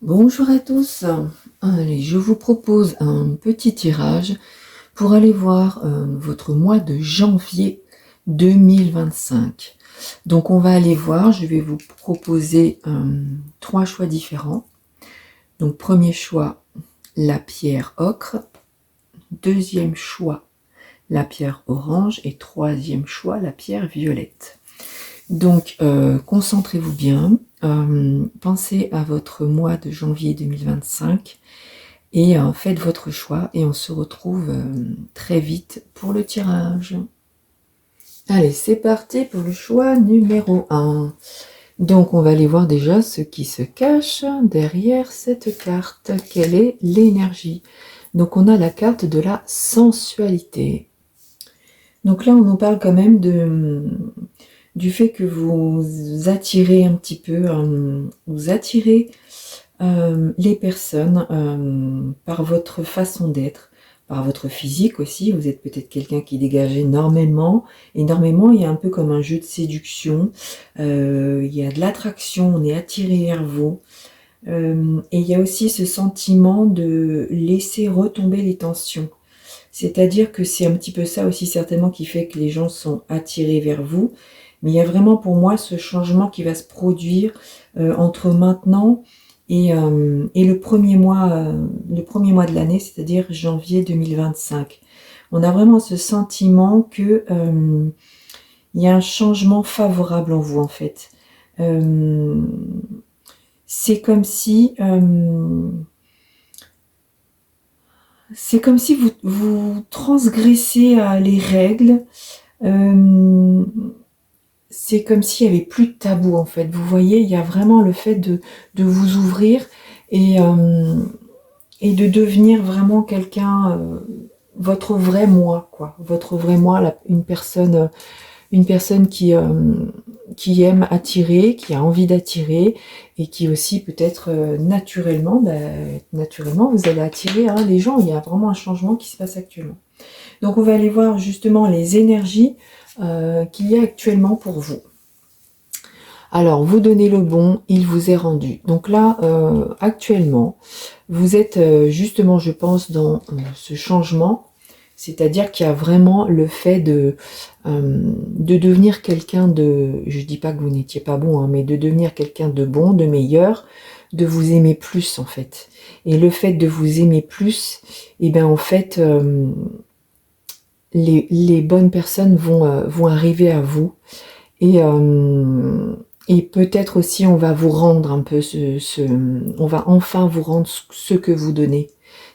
Bonjour à tous. Allez, je vous propose un petit tirage pour aller voir votre mois de janvier 2025. Donc on va aller voir, je vais vous proposer trois choix différents. Donc premier choix, la pierre ocre. Deuxième choix, la pierre orange. Et troisième choix, la pierre violette. Donc, concentrez-vous bien, pensez à votre mois de janvier 2025 et faites votre choix et on se retrouve très vite pour le tirage. Allez, c'est parti pour le choix numéro 1. Donc, on va aller voir déjà ce qui se cache derrière cette carte. Quelle est l'énergie? Donc, on a la carte de la sensualité. Donc là, on nous parle quand même du fait que vous attirez un petit peu, vous attirez les personnes par votre façon d'être, par votre physique aussi. Vous êtes peut-être quelqu'un qui dégage énormément. Énormément, il y a un peu comme un jeu de séduction. Il y a de l'attraction, on est attiré vers vous. Et il y a aussi ce sentiment de laisser retomber les tensions. C'est-à-dire que c'est un petit peu ça aussi certainement qui fait que les gens sont attirés vers vous. Mais il y a vraiment pour moi ce changement qui va se produire entre maintenant et le premier mois de l'année, c'est-à-dire janvier 2025. On a vraiment ce sentiment que il y a un changement favorable en vous en fait. C'est comme si vous transgressez les règles. C'est comme s'il y avait plus de tabou en fait. Vous voyez, il y a vraiment le fait de vous ouvrir et, euh, et de devenir vraiment quelqu'un, votre vrai moi, quoi. Votre vrai moi, une personne qui aime attirer, qui a envie d'attirer et qui aussi peut-être naturellement, naturellement, vous allez attirer les gens. Il y a vraiment un changement qui se passe actuellement. Donc on va aller voir justement les énergies qu'il y a actuellement pour vous. Alors, vous donnez le bon, il vous est rendu. Donc là, actuellement, vous êtes justement, je pense, dans ce changement, c'est-à-dire qu'il y a vraiment le fait de devenir quelqu'un de, je dis pas que vous n'étiez pas bon, mais de devenir quelqu'un de bon, de meilleur, de vous aimer plus en fait. Et le fait de vous aimer plus, et bien en fait, les bonnes personnes vont arriver à vous et peut-être aussi on va vous rendre un peu on va enfin vous rendre ce que vous donnez.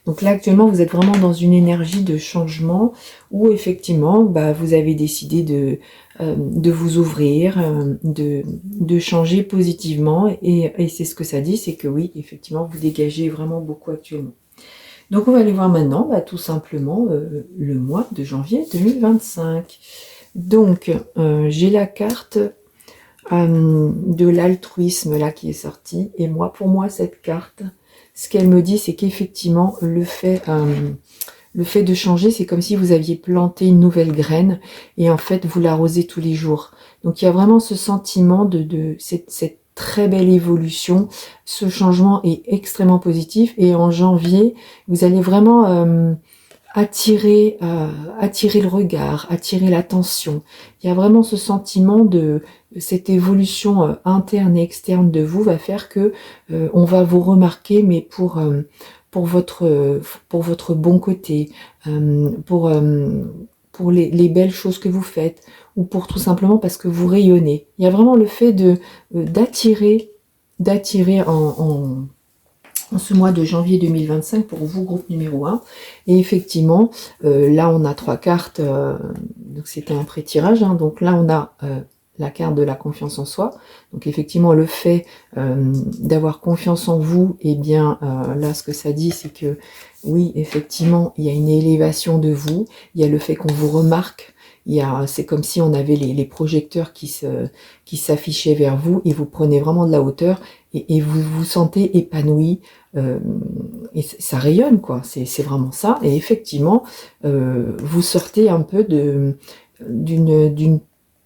Donc là actuellement vous êtes vraiment dans une énergie de changement où effectivement vous avez décidé de vous ouvrir, de changer positivement et c'est ce que ça dit, c'est que oui effectivement vous dégagez vraiment beaucoup actuellement. Donc on va aller voir maintenant tout simplement le mois de janvier 2025. Donc j'ai la carte de l'altruisme là qui est sortie et pour moi cette carte, ce qu'elle me dit c'est qu'effectivement le fait de changer, c'est comme si vous aviez planté une nouvelle graine et en fait vous l'arrosez tous les jours. Donc il y a vraiment ce sentiment de cette très belle évolution. Ce changement est extrêmement positif et en janvier, vous allez vraiment attirer le regard, attirer l'attention. Il y a vraiment ce sentiment de cette évolution interne et externe de vous va faire que on va vous remarquer, mais pour votre bon côté, pour les belles choses que vous faites, ou pour tout simplement parce que vous rayonnez. Il y a vraiment le fait d'attirer en ce mois de janvier 2025 pour vous, groupe numéro 1. Et effectivement, là on a trois cartes, donc c'était un pré-tirage, donc là on a la carte de la confiance en soi. Donc effectivement le fait d'avoir confiance en vous, et bien là ce que ça dit c'est que oui effectivement il y a une élévation de vous, il y a le fait qu'on vous remarque, c'est comme si on avait les projecteurs qui s'affichaient vers vous et vous prenez vraiment de la hauteur et vous vous sentez épanoui, et ça rayonne quoi, c'est vraiment ça. Et effectivement vous sortez un peu d'une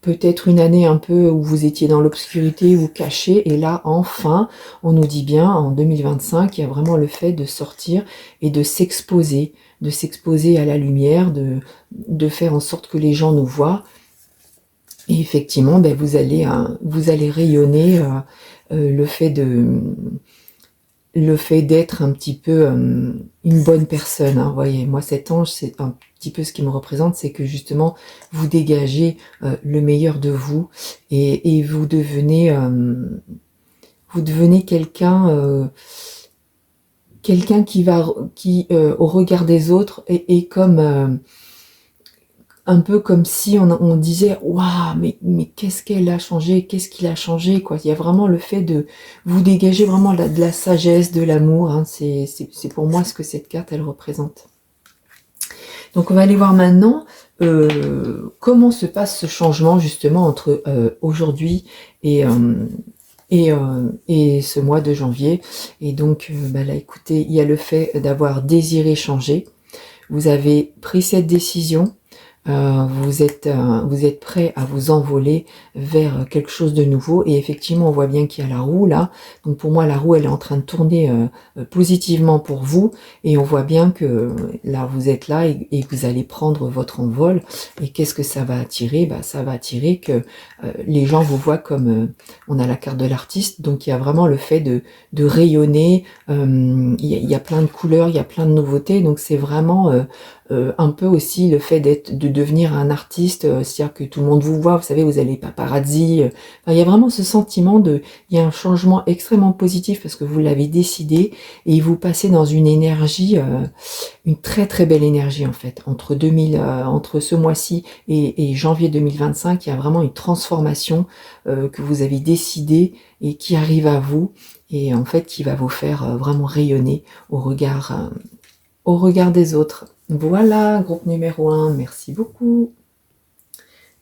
peut-être une année un peu où vous étiez dans l'obscurité ou caché, et là, enfin, on nous dit bien, en 2025, il y a vraiment le fait de sortir et de s'exposer à la lumière, de faire en sorte que les gens nous voient. Et effectivement, ben, vous allez rayonner le fait d'être un petit peu une bonne personne. Hein. Vous voyez, moi cet ange, c'est un petit peu ce qui me représente, c'est que justement vous dégagez le meilleur de vous et vous devenez quelqu'un qui au regard des autres est comme un peu comme si on disait waouh, mais qu'est-ce qu'elle a changé, qu'est-ce qu'il a changé, quoi. Il y a vraiment le fait de vous dégager vraiment de la sagesse, de l'amour. Hein. C'est pour moi ce que cette carte elle représente. Donc on va aller voir maintenant comment se passe ce changement justement entre aujourd'hui et ce mois de janvier. Et donc bah là, écoutez, il y a le fait d'avoir désiré changer. Vous avez pris cette décision. Vous êtes prêt à vous envoler vers quelque chose de nouveau, et effectivement on voit bien qu'il y a la roue là, donc pour moi la roue elle est en train de tourner positivement pour vous, et on voit bien que là vous êtes là et vous allez prendre votre envol. Et qu'est-ce que ça va attirer? Bah, ça va attirer que les gens vous voient comme on a la carte de l'artiste, donc il y a vraiment le fait de rayonner, il y a plein de couleurs, il y a plein de nouveautés, donc c'est vraiment un peu aussi le fait de devenir un artiste, c'est-à-dire que tout le monde vous voit, vous savez, vous avez les paparazzi, enfin, il y a vraiment ce sentiment il y a un changement extrêmement positif parce que vous l'avez décidé, et vous passez dans une énergie, une très très belle énergie en fait, entre ce mois-ci et janvier 2025, il y a vraiment une transformation que vous avez décidée et qui arrive à vous, et en fait qui va vous faire vraiment rayonner au regard des autres. Voilà, groupe numéro 1, merci beaucoup.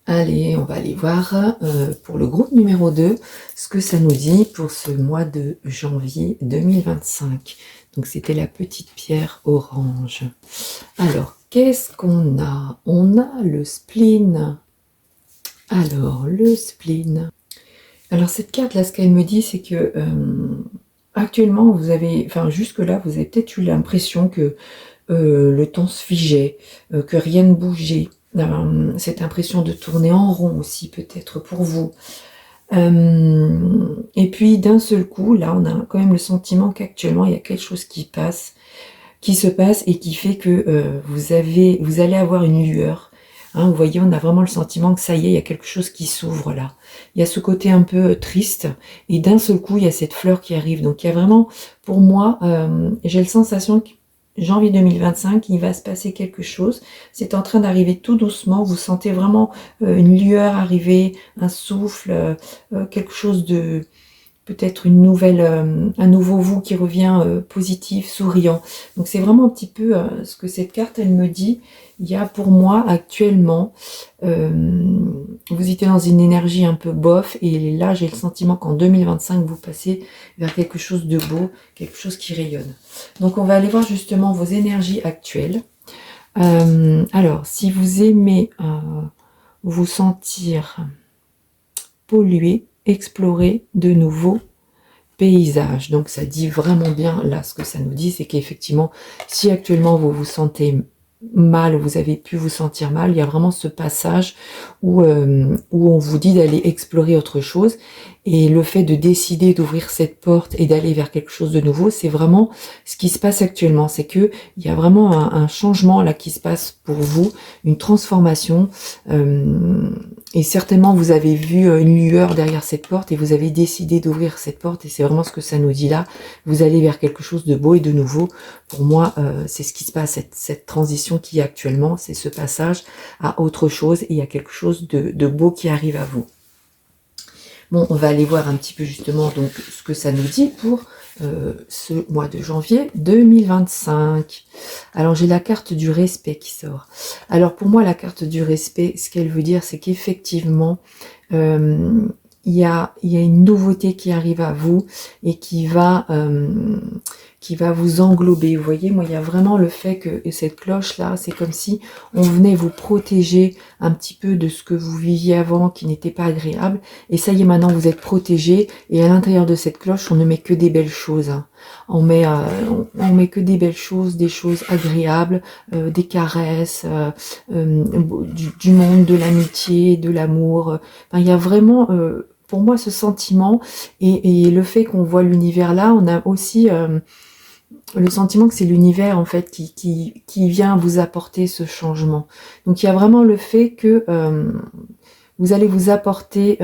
Allez, on va aller voir pour le groupe numéro 2, ce que ça nous dit pour ce mois de janvier 2025. Donc c'était la petite pierre orange. Alors, qu'est-ce qu'on a? On a le spleen. Alors, le spleen. Alors cette carte là, ce qu'elle me dit, c'est que actuellement vous avez, enfin jusque-là, vous avez peut-être eu l'impression que le temps se figeait, que rien ne bougeait. Cette impression de tourner en rond aussi peut-être pour vous. Et puis d'un seul coup, là, on a quand même le sentiment qu'actuellement il y a quelque chose qui se passe et qui fait que vous allez avoir une lueur. Hein, vous voyez, on a vraiment le sentiment que ça y est, il y a quelque chose qui s'ouvre là. Il y a ce côté un peu triste, et d'un seul coup, il y a cette fleur qui arrive. Donc il y a vraiment, pour moi, j'ai la sensation que janvier 2025, il va se passer quelque chose. C'est en train d'arriver tout doucement. Vous sentez vraiment une lueur arriver, un souffle, quelque chose de peut-être un nouveau vous qui revient positif, souriant. Donc c'est vraiment un petit peu ce que cette carte elle me dit. Il y a pour moi actuellement, vous étiez dans une énergie un peu bof, et là j'ai le sentiment qu'en 2025 vous passez vers quelque chose de beau, quelque chose qui rayonne. Donc on va aller voir justement vos énergies actuelles. Alors si vous aimez vous sentir pollué, explorer de nouveaux paysages. Donc ça dit vraiment bien, là ce que ça nous dit, c'est qu'effectivement, si actuellement vous vous sentez mal, vous avez pu vous sentir mal, il y a vraiment ce passage où on vous dit d'aller explorer autre chose, et le fait de décider d'ouvrir cette porte et d'aller vers quelque chose de nouveau, c'est vraiment ce qui se passe actuellement. C'est que il y a vraiment un changement là qui se passe pour vous, une transformation, et certainement vous avez vu une lueur derrière cette porte et vous avez décidé d'ouvrir cette porte, et c'est vraiment ce que ça nous dit là. Vous allez vers quelque chose de beau et de nouveau. Pour moi, c'est ce qui se passe, cette transition qui est actuellement, c'est ce passage à autre chose, et il y a quelque chose de beau qui arrive à vous. Bon, on va aller voir un petit peu justement donc ce que ça nous dit pour ce mois de janvier 2025. Alors j'ai la carte du respect qui sort. Alors pour moi, la carte du respect, ce qu'elle veut dire, c'est qu'effectivement il y a une nouveauté qui arrive à vous et qui va qui va vous englober. Vous voyez, moi, il y a vraiment le fait que cette cloche-là, c'est comme si on venait vous protéger un petit peu de ce que vous viviez avant, qui n'était pas agréable. Et ça y est, maintenant, vous êtes protégé. Et à l'intérieur de cette cloche, on ne met que des belles choses. Hein. On met que des belles choses, des choses agréables, des caresses, du monde, de l'amitié, de l'amour. Enfin, il y a vraiment... pour moi, ce sentiment et le fait qu'on voit l'univers là, on a aussi le sentiment que c'est l'univers en fait qui vient vous apporter ce changement. Donc il y a vraiment le fait que vous allez vous apporter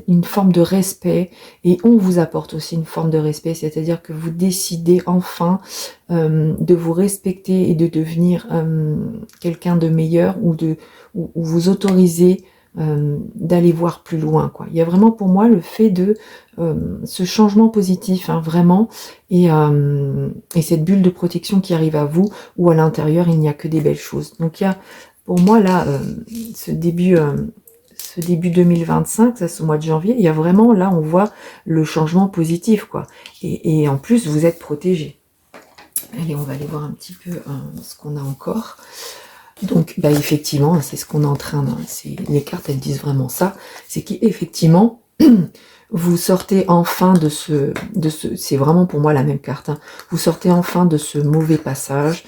une forme de respect et on vous apporte aussi une forme de respect, c'est-à-dire que vous décidez enfin de vous respecter et de devenir quelqu'un de meilleur ou vous autorisez d'aller voir plus loin, quoi. Il y a vraiment pour moi le fait de ce changement positif, hein, vraiment, et cette bulle de protection qui arrive à vous, où à l'intérieur il n'y a que des belles choses. Donc il y a pour moi là ce début 2025, ça ce mois de janvier, il y a vraiment là on voit le changement positif, quoi. Et en plus vous êtes protégé. Allez, on va aller voir un petit peu ce qu'on a encore. Donc, bah effectivement, c'est ce qu'on est en train de... Les cartes, elles disent vraiment ça. C'est qu'effectivement, vous sortez enfin de ce... c'est vraiment pour moi la même carte. Hein. Vous sortez enfin de ce mauvais passage.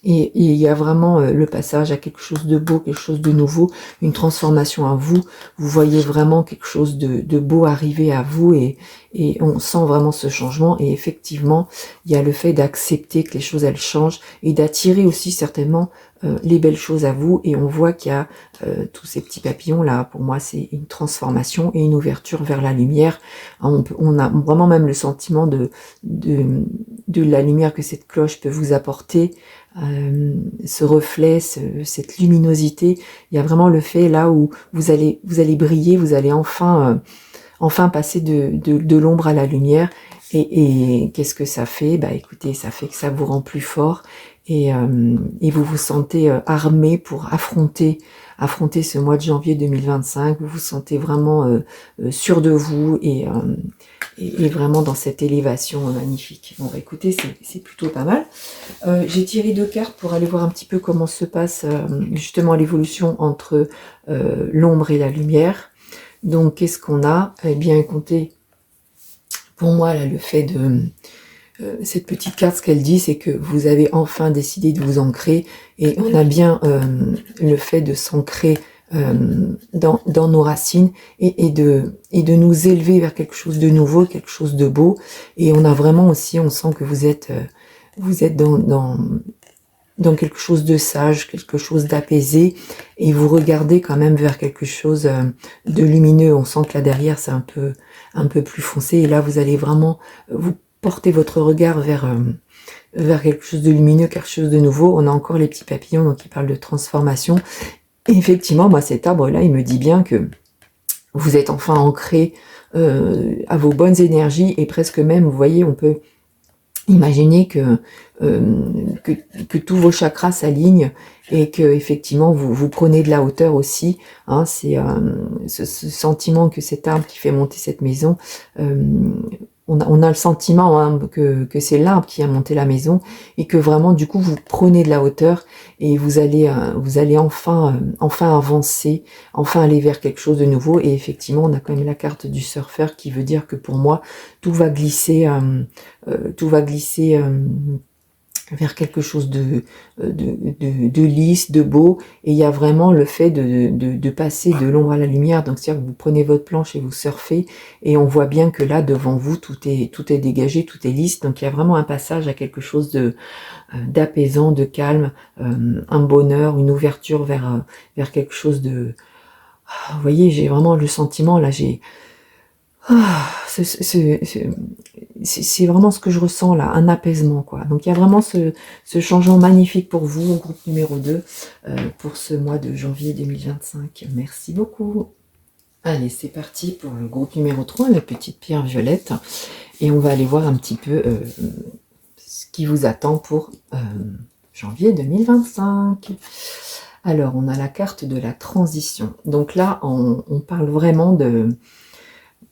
Et il y a vraiment le passage à quelque chose de beau, quelque chose de nouveau, une transformation à vous. Vous voyez vraiment quelque chose de beau arriver à vous et on sent vraiment ce changement. Et effectivement, il y a le fait d'accepter que les choses, elles changent et d'attirer aussi certainement les belles choses à vous. Et on voit qu'il y a tous ces petits papillons là. Pour moi, c'est une transformation et une ouverture vers la lumière. On a vraiment même le sentiment de la lumière que cette cloche peut vous apporter, ce reflet, cette luminosité. Il y a vraiment le fait là où vous allez briller, vous allez enfin passer de l'ombre à la lumière. Et qu'est-ce que ça fait? Bah écoutez, ça fait que ça vous rend plus fort et vous vous sentez armé pour affronter ce mois de janvier 2025. Vous vous sentez vraiment sûr de vous et vraiment dans cette élévation magnifique. Bon, bah, écoutez, c'est plutôt pas mal. J'ai tiré 2 cartes pour aller voir un petit peu comment se passe justement l'évolution entre l'ombre et la lumière. Donc, qu'est-ce qu'on a? Eh bien, écoutez, pour moi, là, le fait de... cette petite carte, ce qu'elle dit, c'est que vous avez enfin décidé de vous ancrer. Et on a bien le fait de s'ancrer dans nos racines et de nous élever vers quelque chose de nouveau, quelque chose de beau. Et on a vraiment aussi, on sent que vous êtes dans quelque chose de sage, quelque chose d'apaisé, et vous regardez quand même vers quelque chose de lumineux. On sent que là derrière c'est un peu plus foncé, et là vous allez vraiment vous porter votre regard vers quelque chose de lumineux, quelque chose de nouveau. On a encore les petits papillons, donc ils parlent de transformation. Et effectivement, moi cet arbre-là, il me dit bien que vous êtes enfin ancré à vos bonnes énergies, et presque même, vous voyez, on peut imaginer que tous vos chakras s'alignent et que effectivement vous prenez de la hauteur aussi. Hein, c'est ce sentiment que cet arbre qui fait monter cette maison, on a le sentiment hein, que c'est l'arbre qui a monté la maison et que vraiment du coup vous prenez de la hauteur et vous allez enfin avancer, enfin aller vers quelque chose de nouveau. Et effectivement, on a quand même la carte du surfeur qui veut dire que pour moi tout va glisser vers quelque chose de lisse, de beau, et il y a vraiment le fait de passer de l'ombre à la lumière. Donc c'est-à-dire que vous prenez votre planche et vous surfez, et on voit bien que là devant vous tout est dégagé, tout est lisse. Donc il y a vraiment un passage à quelque chose d'apaisant, de calme, un bonheur, une ouverture vers quelque chose de... Vous voyez, j'ai vraiment le sentiment là, c'est vraiment ce que je ressens là, un apaisement quoi. Donc il y a vraiment ce changement magnifique pour vous, au groupe numéro 2, pour ce mois de janvier 2025. Merci beaucoup. Allez, c'est parti pour le groupe numéro 3, la petite pierre violette. Et on va aller voir un petit peu ce qui vous attend pour janvier 2025. Alors, on a la carte de la transition. Donc là, on parle vraiment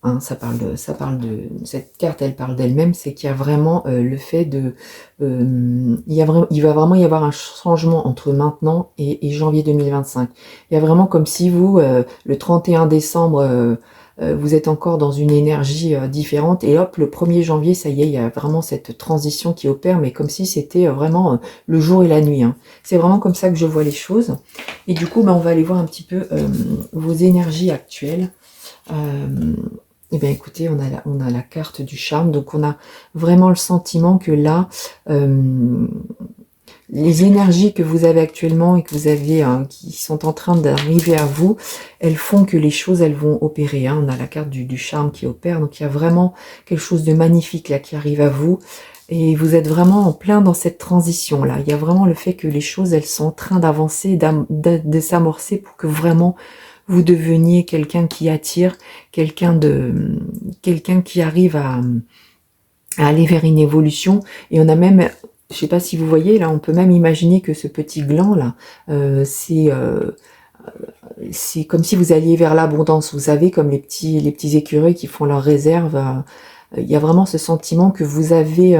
hein, cette carte, elle parle d'elle-même, c'est qu'il y a vraiment le fait de, il va vraiment y avoir un changement entre maintenant et janvier 2025. Il y a vraiment comme si vous, le 31 décembre, vous êtes encore dans une énergie différente, et hop, le 1er janvier, ça y est, il y a vraiment cette transition qui opère, mais comme si c'était vraiment le jour et la nuit, hein. C'est vraiment comme ça que je vois les choses. Et du coup, on va aller voir un petit peu vos énergies actuelles. Eh bien, écoutez, on a la carte du charme, donc on a vraiment le sentiment que là, les énergies que vous avez actuellement et que vous avez, qui sont en train d'arriver à vous, elles font que les choses, elles vont opérer, hein. On a la carte du charme qui opère, donc il y a vraiment quelque chose de magnifique là qui arrive à vous. Et vous êtes vraiment en plein dans cette transition là. Il y a vraiment le fait que les choses, elles sont en train d'avancer, de s'amorcer pour que vraiment vous deveniez quelqu'un qui attire, quelqu'un qui arrive à aller vers une évolution. Et on a même, je sais pas si vous voyez là, on peut même imaginer que ce petit gland là, c'est comme si vous alliez vers l'abondance. Vous savez, comme les petits écureuils qui font leurs réserves. Il y a vraiment ce sentiment que vous avez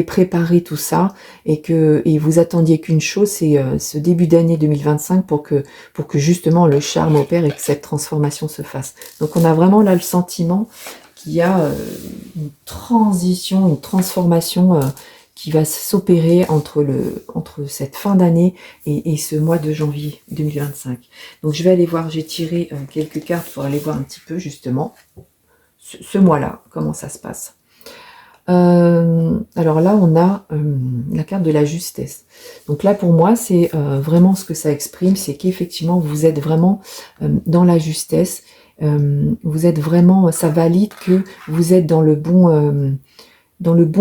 préparé tout ça, et vous attendiez qu'une chose, c'est ce début d'année 2025 pour que justement le charme opère et que cette transformation se fasse. Donc on a vraiment là le sentiment qu'il y a une transition, une transformation qui va s'opérer entre cette fin d'année et ce mois de janvier 2025. Donc je vais aller voir, j'ai tiré quelques cartes pour aller voir un petit peu justement ce mois-là, comment ça se passe. Alors là, on a la carte de la justesse. Donc là, pour moi, c'est vraiment ce que ça exprime, c'est qu'effectivement, vous êtes vraiment dans la justesse. Vous êtes vraiment, ça valide que vous êtes dans le bon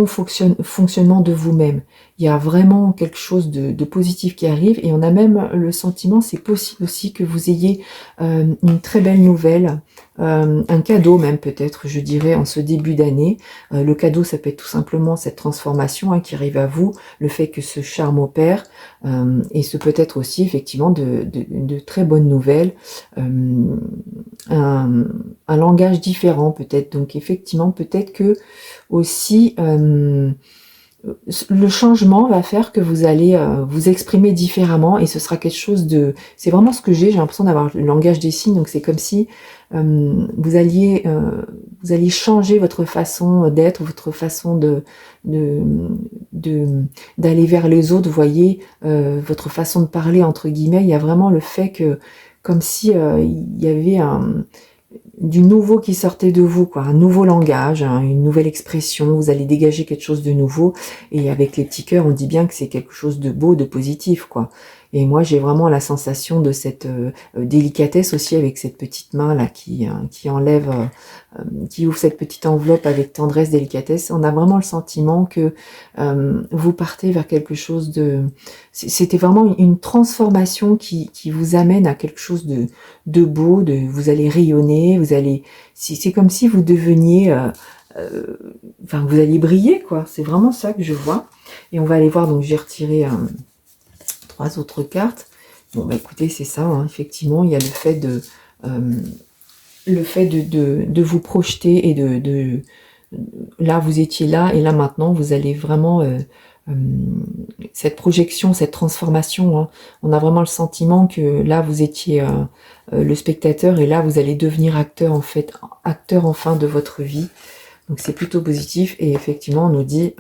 fonctionnement de vous-même. Il y a vraiment quelque chose de positif qui arrive, et on a même le sentiment, c'est possible aussi que vous ayez une très belle nouvelle, un cadeau même peut-être, je dirais, en ce début d'année. Le cadeau, ça peut être tout simplement cette transformation qui arrive à vous, le fait que ce charme opère, et ce peut être aussi effectivement de très bonnes nouvelles, un langage différent peut-être. Donc effectivement, peut-être que aussi le changement va faire que vous allez vous exprimer différemment, et ce sera quelque chose de... C'est vraiment ce que j'ai l'impression d'avoir le langage des signes, donc c'est comme si vous alliez changer votre façon d'être, votre façon d'aller vers les autres, vous voyez, votre façon de parler, entre guillemets. Il y a vraiment le fait que, comme si il y avait du nouveau qui sortait de vous, quoi, un nouveau langage, une nouvelle expression, vous allez dégager quelque chose de nouveau, et avec les petits cœurs, on dit bien que c'est quelque chose de beau, de positif, quoi. Et moi, j'ai vraiment la sensation de cette délicatesse aussi, avec cette petite main là qui enlève, qui ouvre cette petite enveloppe avec tendresse, délicatesse. On a vraiment le sentiment que vous partez vers quelque chose de... C'était vraiment une transformation qui vous amène à quelque chose de beau, vous allez rayonner, c'est comme si vous deveniez... enfin, vous alliez briller, quoi. C'est vraiment ça que je vois. Et on va aller voir, donc j'ai retiré 3 autres cartes. Bon, bah écoutez, c'est ça, hein. Effectivement, il y a le fait de vous projeter, et là, vous étiez là, et là, maintenant, vous allez vraiment... cette projection, cette transformation, hein. On a vraiment le sentiment que là, vous étiez le spectateur, et là, vous allez devenir acteur, en fait, acteur enfin de votre vie. Donc, c'est plutôt positif, et effectivement, on nous dit,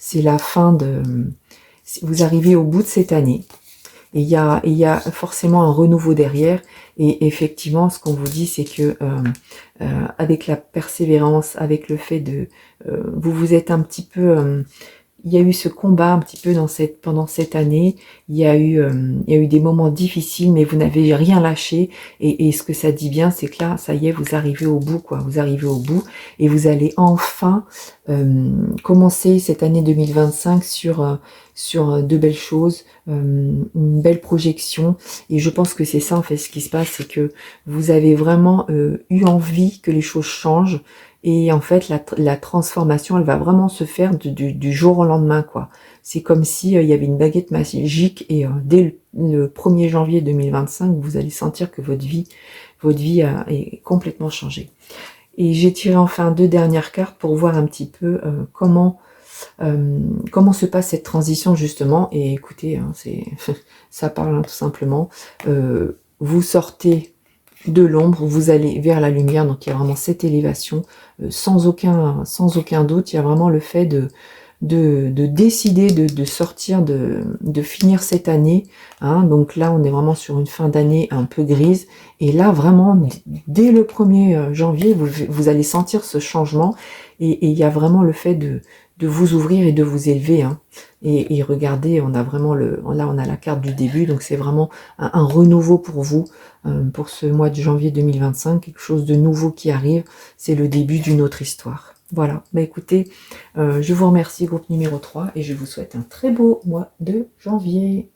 c'est la fin de... Vous arrivez au bout de cette année, et il y a forcément un renouveau derrière, et effectivement, ce qu'on vous dit, c'est que avec la persévérance, avec le fait de... vous êtes un petit peu... il y a eu ce combat un petit peu pendant cette année. Il y a eu des moments difficiles, mais vous n'avez rien lâché. Et ce que ça dit bien, c'est que là, ça y est, vous arrivez au bout, quoi. Vous arrivez au bout, et vous allez enfin commencer cette année 2025 sur de belles choses, une belle projection. Et je pense que c'est ça, en fait, ce qui se passe, c'est que vous avez vraiment eu envie que les choses changent. Et en fait, la transformation, elle va vraiment se faire du jour au lendemain, quoi. C'est comme si il y avait une baguette magique, et dès le 1er janvier 2025, vous allez sentir que votre vie est complètement changée. Et j'ai tiré enfin 2 dernières cartes pour voir un petit peu comment se passe cette transition justement. Et écoutez, hein, ça parle hein, tout simplement. Vous sortez de l'ombre, vous allez vers la lumière, donc il y a vraiment cette élévation, sans aucun doute. Il y a vraiment le fait de décider de sortir, de finir cette année, hein. Donc là on est vraiment sur une fin d'année un peu grise, et là vraiment dès le 1er janvier vous allez sentir ce changement, et il y a vraiment le fait de vous ouvrir et de vous élever, hein. Et regardez, on a vraiment là on a la carte du début, donc c'est vraiment un renouveau pour vous, pour ce mois de janvier 2025, quelque chose de nouveau qui arrive, c'est le début d'une autre histoire. Voilà, bah écoutez, je vous remercie, groupe numéro 3, et je vous souhaite un très beau mois de janvier.